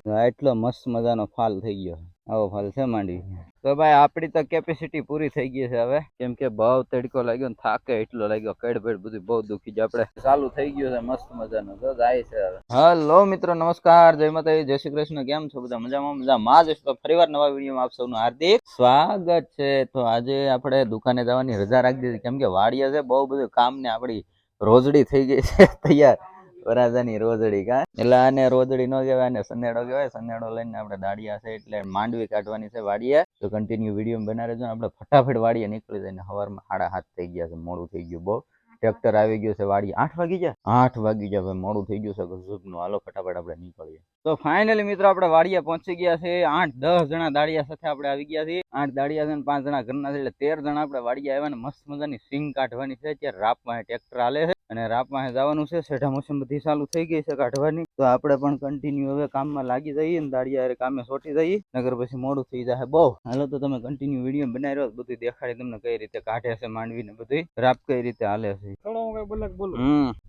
એટલો મસ્ત મજાનો ફાલ થઈ ગયો. આવો ફાલ છે માંડવી. તો ભાઈ આપણી તો કેપેસિટી પૂરી થઈ ગઈ છે હવે, કેમ કે બહુ તડકો લાગ્યો ને થાકે એટલો લાગ્યો. કડબેડ બધું બહુ દુખી જાય. આપણે ચાલુ થઈ ગયું છે મસ્ત મજાનું. તો જાય છે હવે. હલો મિત્રો, નમસ્કાર, જય માતાજી, જય શ્રી કૃષ્ણ. કેમ છો બધા? મજામાં જ. તો ફરીવાર નવા વિડીયોમાં આપ સૌનું હાર્દિક સ્વાગત છે. તો આજે આપણે દુકાને જવાની રજા રાખી દીધી, કેમ કે વાડીએ છે બહુ બધું કામ ને આપણી રોજડી થઈ ગઈ છે તૈયાર. વરાજાની રોજડી કા એટલે આને રોજડી નો કહેવાય, આને સનેડો કહેવાય. સનેડો લઈને આપણે દાડિયા છે એટલે માંડવી કાઢવાની છે વાડીએ. તો કન્ટિન્યુ વિડીયો બનાવી રહેજો. આપણે ફટાફટ વાડીએ નીકળી જઈને સવારમાં 7:30 થઈ ગયા છે. મોડું થઈ ગયું બહુ. ટ્રેક્ટર આવી ગયું છે વાડીએ. 8 વાગી ગયા. 8 વાગી ગયા ભાઈ, મોડું થઈ ગયું છે ગજબનું. હાલો ફટાફટ આપણે નીકળીએ. તો ફાઇનલી મિત્રો આપણે વાડીએ પહોંચી ગયા છે. 8-10 જણા દાડિયા સાથે આપણે આવી ગયા છીએ. 8 દાડિયા છે ને 5 જણા ઘરના છે, એટલે 13 જણા આપણે વાડીએ આવ્યા ને મસ્ત મજાની સિંગ કાઢવાની છે. અત્યારે રાપમાં ટ્રેક્ટર હાલે છે અને રાપમાં જવાનું છે. સેઠા મોસમ બધી ચાલુ થઈ ગઈ છે કાઢવાની. તો આપણે પણ કન્ટિન્યુ હવે કામમાં લાગી જઈએ ને દાડિયા કામે સોટી જઈએ, નગર પછી મોડું થઈ જાય બહુ. હાલો તો તમે કન્ટિન્યુ વિડીયો બનાવી રહ્યો, બધું દેખાડી તમને કઈ રીતે કાઢે છે માંડવી ને બધું રાપ કઈ રીતે હાલે છે.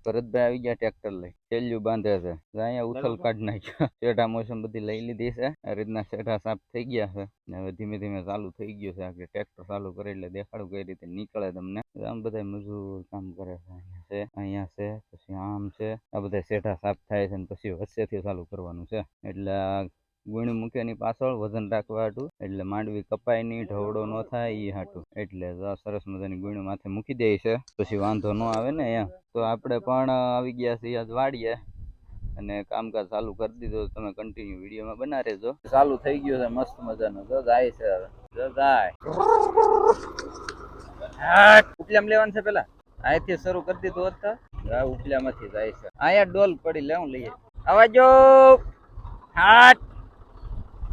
ભરતભાઈ આવી ગયા ટ્રેક્ટર લઈ, છેલ્યું બાંધે છે. અહીંયા ઉથલ કાઢ નાખ્યો. શેઠા મોસમ બધી લઈ લીધી છે. આ રીતના શેઠા સાફ થઈ ગયા છે ને હવે ધીમે ધીમે ચાલુ થઈ ગયું છે. આગળ ટ્રેક્ટર ચાલુ કરે એટલે દેખાડું કઈ રીતે નીકળે તમને. આમ બધા મજૂર કામ કરે છે. અહીંયા છે, પછી આમ છે. આ બધા શેઠા સાફ થાય છે ને પછી વચ્ચેથી ચાલુ કરવાનું છે. એટલે ગુણી મૂકેની પાછળ વજન રાખવા હાટું, એટલે માંડવી કપાય નહીં, ઢવડો ન થાય એ હાટું. એટલે સરસ મજાની ગુણી માથે મૂકી દે છે, પછી વાંધો ન આવે ને એમ. તો આપણે પણ આવી ગયા છીએ આજ વાડીએ અને કામકાજ ચાલુ કરી દીધું. તમે કન્ટિન્યુ વિડીયોમાં બના રહેજો. ચાલુ થઈ ગયું છે મસ્ત મજાનું. તો જાય છે હવે. તો જાય ઉપલામ લેવાનું છે. પેલા અહીંથી શરૂ કરી દીધું હોત તો ઉપલામાંથી જાય છે. અહીંયા ડોલ પડી, લેવું લઈએ. આવાજો હાટ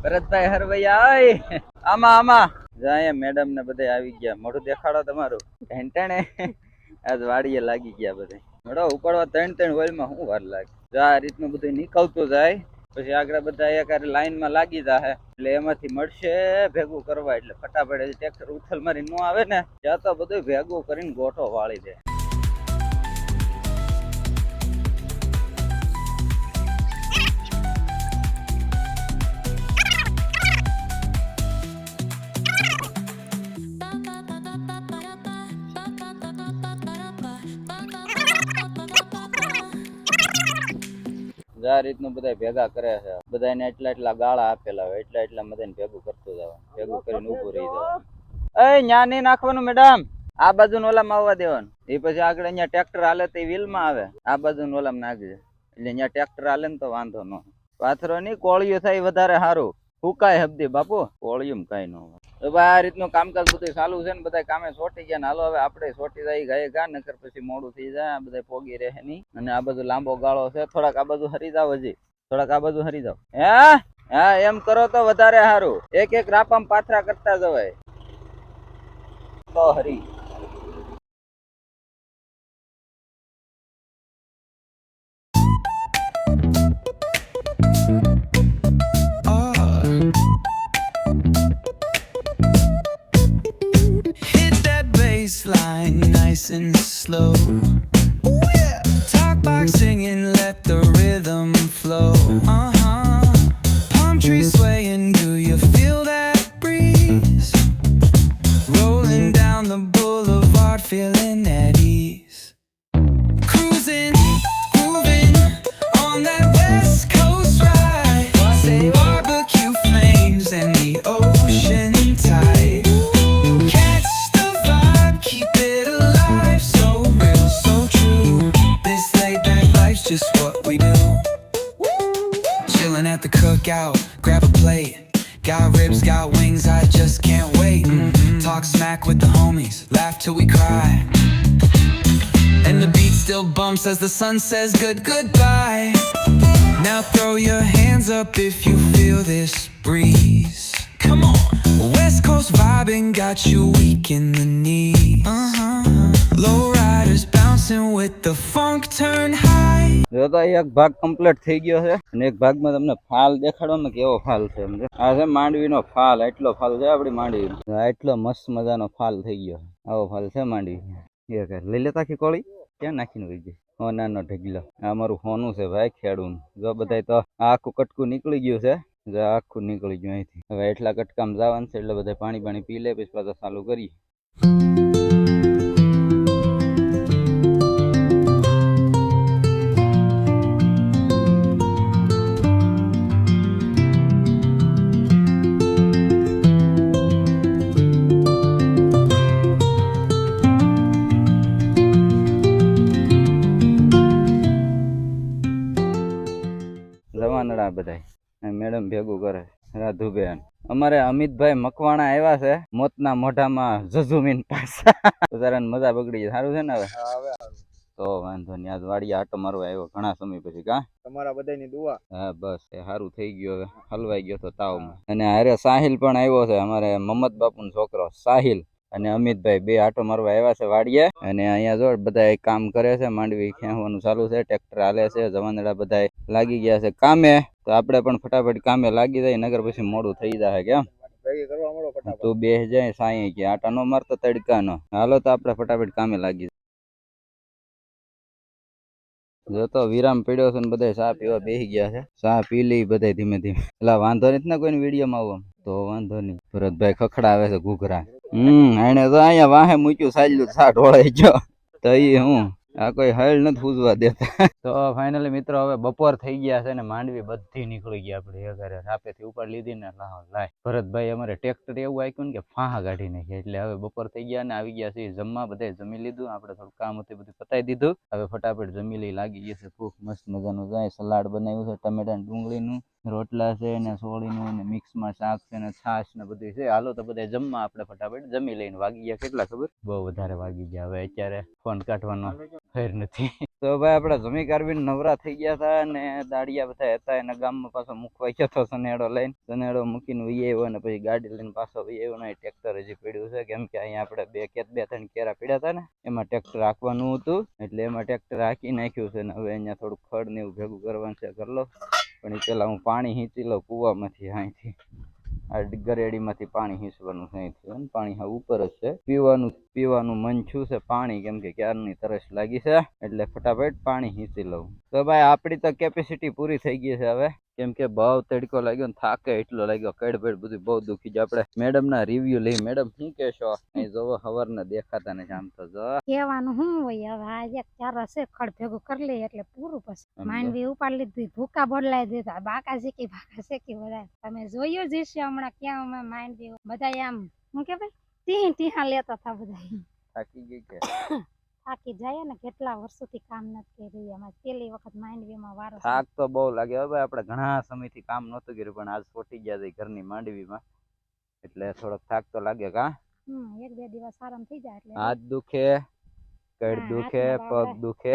ભરતભાઈ હરવૈયા. આમાં આમાં જાય. મેડમ ને બધા આવી ગયા. મોઢું દેખાડો તમારું. ઢેંટાણે આજ વાડીએ લાગી ગયા બધા. મેડો ઉપાડવા 3 હોલમાં શું વાર લાગે. આ રીતનું બધું નીકળતું જાય. પછી આગળ બધા એક લાઈનમાં લાગી જાય, એટલે એમાંથી મળશે ભેગું કરવા. એટલે ફટાફટ ટ્રેક્ટર ઉથલ મારી ન આવે ને ત્યાં તો બધું ભેગું કરીને ગોઠો વાળી દે. આ રીતનું બધા ભેગા કરે છે. બધાને એટલા ગાળા આપેલા હોય, એટલા બધાને ભેગું કરતું જવાનું. ભેગું કરીને ઉભું રહી જવાનું. એ ન્યા નહીં નાખવાનું મેડમ, આ બાજુ ઓલામાં આવવા દેવાનું. એ પછી આગળ અહીંયા ટ્રેક્ટર હાલે તો વ્હીલમાં આવે. આ બાજુ ઓલામાં નાખજે, એટલે અહીંયા ટ્રેક્ટર હાલે ને તો વાંધો ન. પાથરો નહીં, કોળિયું થાય વધારે સારું. ફૂકાય હબદી બાપુ, કોળિયું કઈ ન હોય. તો ભાઈ આ રીતનું કામકાજ બધું ચાલુ છે ને બધા કામે સોટી ગયા ને. હાલો હવે આપણે સોટી જાય ગાય ગા, નકર પછી મોડું થઈ જાય. આ બધા પોગી રહે નહીં. અને આ બધું લાંબો ગાળો છે. થોડાક આ બધું હરી જાવ, હજી થોડાક આ બધું હરી જાવ. હા એમ કરો તો વધારે સારું. એક રાપામાં પાથરા કરતા જવાય તો હરી. Line nice and slow. Ooh, yeah. Talk box singing, let the rhythm flow. Palm trees swaying, do you feel that breeze? Rolling down the boulevard, feeling at ease. Cruising, grooving on that West Coast ride. Say barbecue flames and the ocean tide. Just what we do. Chilling at the cookout, grab a plate. Got ribs, got wings, I just can't wait. Talk smack with the homies, laugh till we cry. And the beat still bumps as the sun says goodbye. Now throw your hands up if you feel this breeze. Come on. West Coast vibing got you weak in the knees. Low riders bouncing with the funk turn high. જો તો એક ભાગ complete થઈ ગયો છે અને એક ભાગમાં તમને ફાલ દેખાડવામાં કેવો ફાલ છે. આ છે માંડવીનો ફાલ. એટલો ફાલ છે આપણી માંડવી. એટલો મસ્ત મજાનો ફાલ થઈ ગયો. આવો ફાલ છે માંડવી. લઈ લેતા કે કોળી ક્યાં નાખીને વહી ગઈ. હોનાનો ઢગલો આ અમારું હોનું છે ભાઈ ખેડૂત જો બધાય તો આ આખું કટકું નીકળી ગયું છે જો આ આખું નીકળી ગયું અહીંથી હવે એટલા કટકામાં જવાનું છે એટલે બધા પાણી પી લે પછી પાછા ચાલુ કરીએ જવાનડા બધાય મેડમ ભેગું કરે રાધુબેન અમારે અમિતભાઈ મકવાણા આવ્યા છે મોતના મોઢામાં જઝુમીન પાછા બધાને મજા બગડી સારું છે ને હવે તો વાંધો નહીં આજ વાડીએ આટો મારવા આવ્યો ઘણા સમય પછી કા તમારા બધાની દુઆ હા બસ એ સારું થઈ ગયું હવે હલવાઈ ગયો તો તાવમાં અને હારે સાહિલ પણ આવ્યો છે અમારે મમદ બાપુનો છોકરો સાહિલ અને અમિતભાઈ બે આટો મારવા આવ્યા છે વાડીએ અને અહીંયા જો બધા કામ કરે છે માંડવી ખેંચવાનું ચાલુ છે ટ્રેક્ટર હાલે છે જવાનડા બધા લાગી ગયા છે કામે તો આપણે પણ ફટાફટ કામે લાગી જાય નગર પછી મોડું થઈ જાય કેમ ભેગી કરવા મળો ફટાફટ તું બે જાય સાંઈ કે આટા નો મારતો તડકાનો હાલો તો આપણે ફટાફટ કામે લાગી જો તો વિરામ પડ્યો છે ને બધા ચા પીવા બેસી ગયા છે ચા પી લઈ બધા ધીમે ધીમે એટલે વાંધો નથી ને કોઈને વિડીયોમાં આવો તો વાંધો નહીં ભરતભાઈ ખખડાવે છે ઘૂઘરા એને તો અહીંયા વાહે મૂક્યું સાલ્યું ચા ઢોળાઈ ગયો તો એ હું આ કોઈ હળ નથી પૂજવા દેતા તો ફાઇનલી મિત્રો હવે બપોર થઈ ગયા છે ને માંડવી બધી નીકળી ગઈ આપણે ઘરે સાપેથી ઉપર લીધી ને લાય ભરતભાઈ અમારે ટ્રેક્ટર એવું આપ્યું ને કે ફાહા કાઢી નાખી એટલે હવે બપોર થઈ ગયા ને આવી ગયા છે જમવા બધા જમી લીધું આપણે થોડું કામ હતું બધું પતાવી દીધું હવે ફટાફટ જમી લઈ લાગી ગઈ છે ખૂબ મસ્ત મજાનું જાય સલાડ બનાવ્યું છે ટમેટા ડુંગળીનું રોટલા છે ને સોળીનું ને મિક્સમાં શાક છે ને છાશ ને બધું છે હાલો તો બધા જમવા આપણે ફટાફટ જમી લઈને વાગી ગયા કેટલા ખબર બહુ વધારે વાગી ગયા હવે અત્યારે ફોન કાઢવાનો ફેર નથી તો ભાઈ આપણે જમી કાઢવીને નવરા થઈ ગયા હતા અને દાડિયા બધા હતા એના ગામમાં પાછો મૂકવા ગયો હતો સનેડો લઈને સનેડો મૂકીને વી આવ્યો ને પછી ગાડી લઈને પાછો વી આવ્યો ને ટ્રેક્ટર હજી પડ્યું છે કેમ કે અહીંયા આપણે બે ત્રણ કેરા પડ્યા હતા ને એમાં ટ્રેક્ટર રાખવાનું હતું એટલે એમાં ટ્રેક્ટર રાખી નાખ્યું છે ને હવે અહીંયા થોડું ખડ ને એવું ભેગું કરવાનું છે કરી લો પણ એ પેલા હું પાણી હીંચી લઉં કૂવામાંથી અહીંથી આ ગરેડીમાંથી પાણી હીંચવાનું છે અહીંથી પાણી હા ઉપર જ છે પીવાનું મન છું છે પાણી કેમ કે ક્યારની તરસ લાગી છે એટલે ફટાફટ પાણી હીંચી લઉં તો ભાઈ આપણી તો કેપેસિટી પૂરી થઈ ગઈ છે હવે કેમ કે બહુ તડકો લાગ્યો ને થાકે એટલો લાગ્યો કડબેડ બધું બહુ દુખી જાય આપણે મેડમ ના રિવ્યુ લઈ મેડમ શું કહેશો અહીં જોવો હવારના દેખાતા ને આમ તો જો કહેવાનું શું હોય હવે આ એક ચાર હશે ખડ ભેગું કરી લઈએ એટલે પૂરું પછી માંડવી ઉપાડી લીધી ભૂકા બોલાવી દીધા બાકા શીખી બધા તમે જોયું જ હશે હમણાં ક્યાં અમે માંડવી બધા આમ શું કે ભાઈ ટીહા લેતા હતા બધા થાકી ગઈ કે થાકી જાય ને કેટલા વર્ષોથી કામ નથી કરી અમે પેલી વખત માંડવીમાં વારો થાક તો બહુ લાગે હવે આપણે ઘણા સમયથી કામ નહોતું કર્યું પણ આજ છોટી ગયા છે ઘરની માંડવીમાં એટલે થોડોક થાક તો લાગે કા એક બે દિવસ આરામ થઈ જાય એટલે હાથ દુખે કડ દુખે પગ દુખે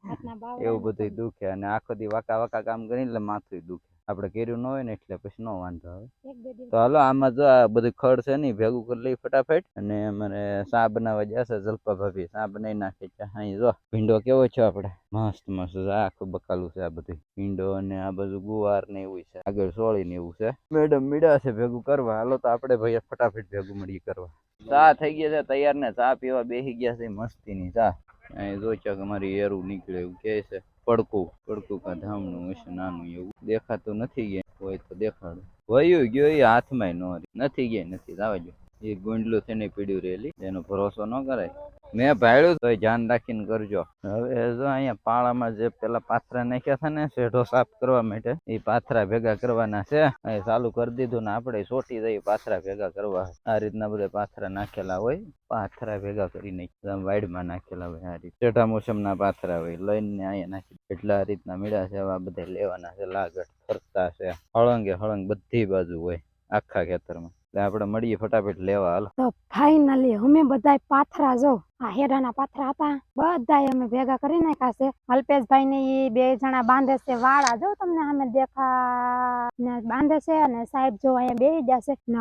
હાથના બાવડા એવું બધું દુખે અને આખો દી વાકા કામ કરીને એટલે માથું દુખે આપણે કર્યું ન હોય ને એટલે પછી નો વાંધો આવે એક બે દિવસ તો હાલો આમાં જો આ બધું ખડ છે ને ભેગું કરી લઈ ફટાફટ અને મને ચા બનાવવા જશે જલપા ભાભી ચા બનાવી નાખે છે અહીં જો ભીંડો કેવો છે આપણે મસ્ત મસ્ત આખું બકાલું છે આ બધું ભીંડો અને આ બધું ગુવાર ને એવું છે આગળ સોળી ને એવું છે મેડમ મીડા છે ભેગું કરવા હાલો તો આપણે ભાઈ ફટાફટ ભેગું મળી કરવા ચા થઈ ગયા છે તૈયાર ને ચા પીવા બેસી ગયા છે મસ્તીની ચા અહીં જો છે કે મારી એરું નીકળે એવું કે છે પડકું કા ધામણું હશે નાનું એવું દેખાતું નથી ગયા હોય તો દેખાડું વયું ગયો એ હાથમાં નથી ગયા નથી જવા જો એ ગુંડલું થઈને પીડ્યું રહેલી એનો ભરોસો ન કરાય મેં ભાડ્યું તો ધ્યાન રાખીને કરજો હવે જો અહીંયા પાળામાં જે પેલા પાથરા નાખ્યા હતા ને શેઢો સાફ કરવા માટે એ પાથરા ભેગા કરવાના છે અહીં ચાલુ કરી દીધું ને આપણે સોટી જઈએ પાથરા ભેગા કરવા આ રીતના બધા પાથરા નાખેલા હોય પાથરા ભેગા કરી નાખી વાઈડમાં નાખેલા હોય આ રીતે શેઢા મોસમના પાથરા હોય લઈને અહીંયા નાખી એટલે આ રીતના મીડા છે આ બધા લેવાના છે લાગટ ફરતા છે હળંગ બધી બાજુ હોય આખા ખેતરમાં એટલે આપણે મળીએ ફટાફટ લેવા હાલ તો ફાઇનલી અમે બધા પાથરા જો આ હેડાના પાથરા હતા બધા અમે ભેગા કરી નાખ્યા છે અલ્પેશભાઈ ને એ બે જણા બાંધે છે વાળા જો તમને અમે દેખા ને બાંધે છે અને સાહેબ જો અહીંયા બેસી જશે ને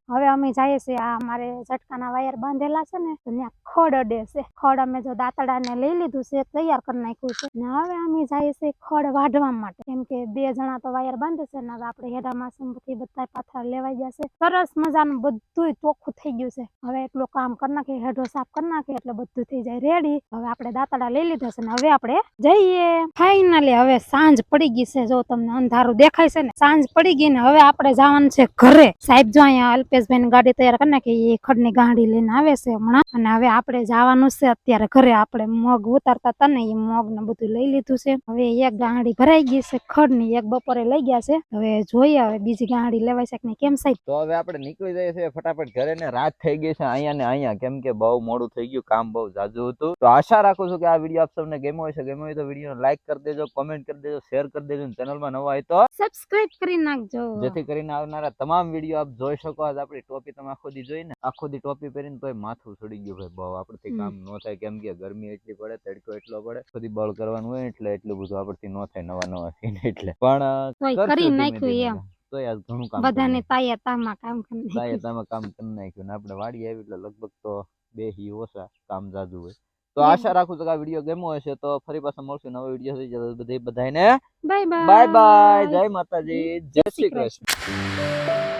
હવે અમે જઈએ છીએ આ અમારે ઝટકાના વાયર બાંધેલા છે ને તો ત્યાં ખડ અડે છે ખડ અમે જો દાંતડા ને લઈ લીધું છે તૈયાર કરી નાખ્યું છે ને હવે અમે જઈએ છીએ ખડ વાઢવા માટે કેમ કે બે જણા તો વાયર બાંધે છે ને હવે આપણે હેડામાં થી બધા પાથરા લેવાઈ જશે સરસ મજાનું બધું ચોખ્ખું થઈ ગયું છે હવે એટલું કામ કરી નાખે હેડો સાફ કરી નાખે નાખે એટલે બધું થઈ જાય રેડી. હવે આપણે દાંતડા લઈ લીધા છે ને હવે આપણે જઈએ. ફાઇનલી હવે સાંજ પડી ગઈ છે. જો તમને અંધારું દેખાય છે ને, સાંજ પડી ગઈ ને હવે આપણે જવાનું છે ઘરે. સાહેબ જો અહીંયા અલ્પેશભાઈ ની ગાડી તૈયાર કરી નાખી, એ ખડની ગાડી લઈને આવે છે હમણાં. અને હવે આપણે જવાનું છે અત્યારે ઘરે. આપણે મગ ઉતારતા હતા ને એ મગ ને બધું લઈ લીધું છે. હવે એક ગાડી ભરાઈ ગઈ છે ખડની, એક બપોરે લઈ ગયા છે. હવે જોઈએ હવે બીજી ગાડી લેવાય છે કે નહીં. કેમ સાહેબ? તો હવે આપણે નીકળી જઈએ છીએ ફટાફટ ઘરે ને રાત થઈ ગઈ છે અહીંયા ને અહીંયા, કેમ કે બહુ મોડું થઈ ગયું, કામ બહુ જાજુ હતું. તો આશા રાખું છું કે આ વિડીયો આપ સૌને ગમ્યો હશે. ગમ્યો હોય તો વિડીયોને લાઈક કરી દેજો, કોમેન્ટ કરી દેજો, શેર કરી દેજો, ચેનલમાં નવા હોય તો સબસ્ક્રાઇબ કરી નાખજો, જેથી કરીને આવનારા તમામ વિડીયો આપ જોઈ શકો. આજ આપણી ટોપી તમે આખો દી જોઈ ને, આખો દી ટોપી પહેરીને તોય માથું ચડી ગયું ભાઈ બહુ. આપણથી કામ ન થાય, કેમ કે ગરમી એટલી પડે, તડકો એટલો પડે, બધી બળ કરવાનું હોય એટલે એટલું બધું આપણથી ન થાય નવા સીન. એટલે પણ તોય કરી નાખ્યું એમ. તો આજ ઘણું કામ બધાને તાયાતામાં કામ કરી નાખ્યું. તાયાતામાં કામ કરી નાખ્યું ને આપણે વાડી આવી એટલે લગભગ તો 2 હી ઓછા, કામ જાજુ હોય. તો આશા રાખું છું કે આ વિડીયો ગમ્યો હશે. તો ફરી પાછા મળશું નવો વિડીયો થઈ જશે. બધાને બાય બાય. બાય બાય, જય માતાજી, જય શ્રી કૃષ્ણ.